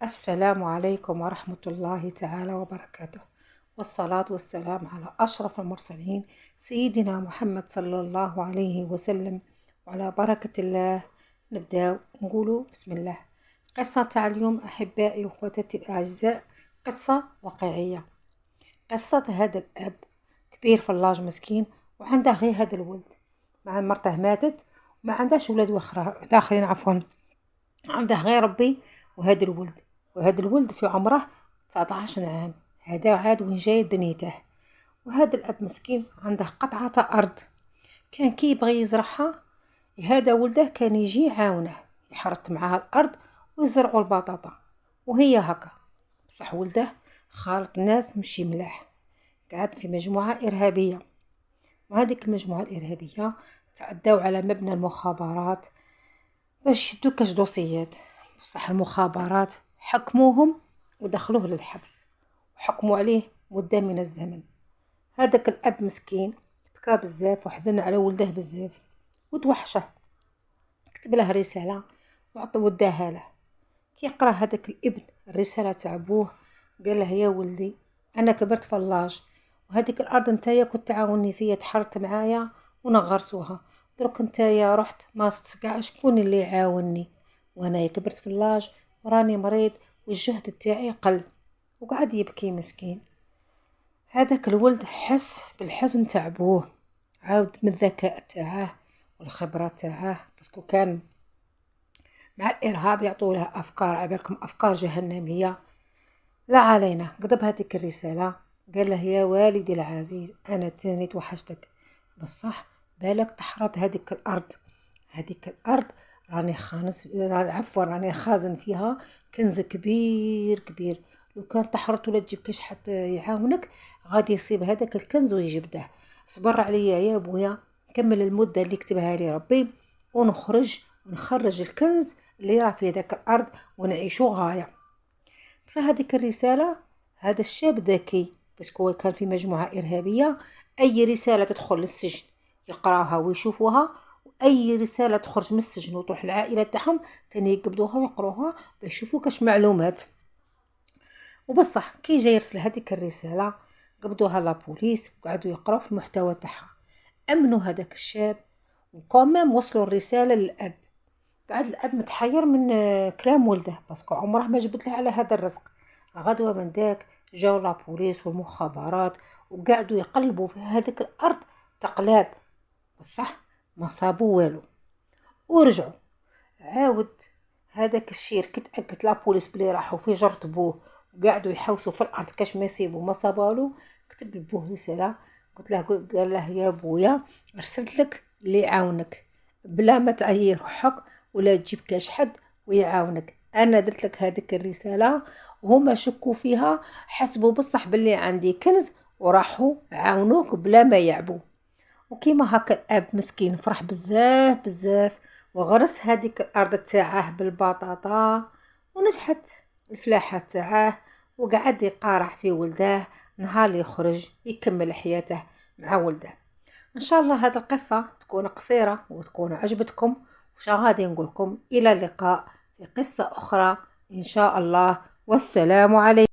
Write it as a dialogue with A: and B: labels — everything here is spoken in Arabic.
A: السلام عليكم ورحمة الله تعالى وبركاته، والصلاة والسلام على أشرف المرسلين سيدنا محمد صلى الله عليه وسلم. وعلى بركة الله نبدأ نقول بسم الله. قصة تاع اليوم أحبائي وأخواتي الأعزاء، قصة واقعية. قصة هذا الأب كبير فلاج مسكين، وعنده غير هذا الولد، مع مرته ماتت وما عندهاش ولاد آخرين عفوا، عنده غير ربي وهذا الولد. وهذا الولد في عمره 19 عام، هذا عاد وين جاي دنيته. وهذا الأب مسكين عنده قطعة أرض كان كي يبغي يزرعها، هذا ولده كان يجي يعاونه يحرث معاه الأرض ويزرعوا البطاطا وهي هكا. بصح ولده خالط ناس مشي ملاح، قعد في مجموعة إرهابية، وهذيك المجموعة الإرهابية تعداو على مبنى المخابرات باش يدو كاش دوسيات. بصح المخابرات حكموهم ودخلوه للحبس وحكموا عليه مدة من الزمن. هذاك الأب مسكين بكى بزاف وحزن على ولده بزاف وتوحشه، كتب له رسالة وداها له. كي يقرا هذاك الابن الرسالة تاع بوه، قال له يا ولدي أنا كبرت فلاج، وهذيك الأرض نتايا كنت تعاوني فيا تحرت معايا ونغرسوها، درك نتايا رحت ماست كاع شكون اللي يعاونني، وانا كبرت فلاج وراني مريض والجهد تاعي قل. وقعد يبكي مسكين. هذاك الولد حس بالحزن تاع بوه، عاود من الذكاء تاعه والخبرة تاعه، باسكو كان مع الإرهاب يعطوا له أفكار، عبالكم أفكار جهنمية. لا علينا، كتب هذيك الرسالة قال له يا والدي العزيز أنا تاني توحشتك، بصح بالك تحرط هذيك الأرض. هذيك الأرض راني خازن فيها كنز كبير كبير، لو كان تحرط ولا تجيب كاش حتى يعاونك غادي يصيب هذاك الكنز ويجبده. صبر عليا يا بويا، كمل المدة اللي كتبها لي ربي ونخرج الكنز اللي راه في هذاك الأرض ونعيشو غاية. بصح هذيك الرسالة، هذا الشاب ذكي باسكو كان في مجموعة إرهابية، أي رسالة تدخل للسجن يقراوها ويشوفوها، وأي رسالة تخرج من السجن وتروح للعائلة تاعهم تاني يقبضوها ويقروها باش يشوفوا كاش معلومات. وبصح كي جاي يرسل هذيك الرسالة قبضوها لابوليس وقعدوا يقراو في المحتوى تاعها، أمنوا هذاك الشاب وكمان وصلوا الرسالة للأب. قعد الأب متحير من كلام ولده، باسكو عمره ما جبت له على هذا الرزق. غدوة من داك جاو لابوليس والمخابرات وقعدوا يقلبوا في هذيك الأرض تقلاب، بصح ما صابوا والو. ورجعوا عاود هذاك الشير كي تأكد لابوليس بلي راحوا في جرت بوه وقعدوا يحوسوا في الأرض كاش ما يصيبوا ما صابالو، كتب لبوه رسالة قال له يا بويا ارسلت لك اللي يعاونك بلا ما تعيي روحك ولا تجيب كاش حد ويعاونك. انا درت لك هذيك الرساله وهما شكوا فيها، حسبوا بصح باللي عندي كنز وراحوا عاونوك بلا ما يعبوا. وكيما هكا الاب مسكين فرح بزاف بزاف وغرس هذيك الارض تاعه بالبطاطا ونجحت الفلاحه تاعه، وقعد يقارح في ولده نهار يخرج يكمل حياته مع ولده. ان شاء الله هذه القصة تكون قصيرة وتكون عجبتكم، وش غادي نقولكم الى اللقاء في قصة اخرى ان شاء الله، والسلام عليكم.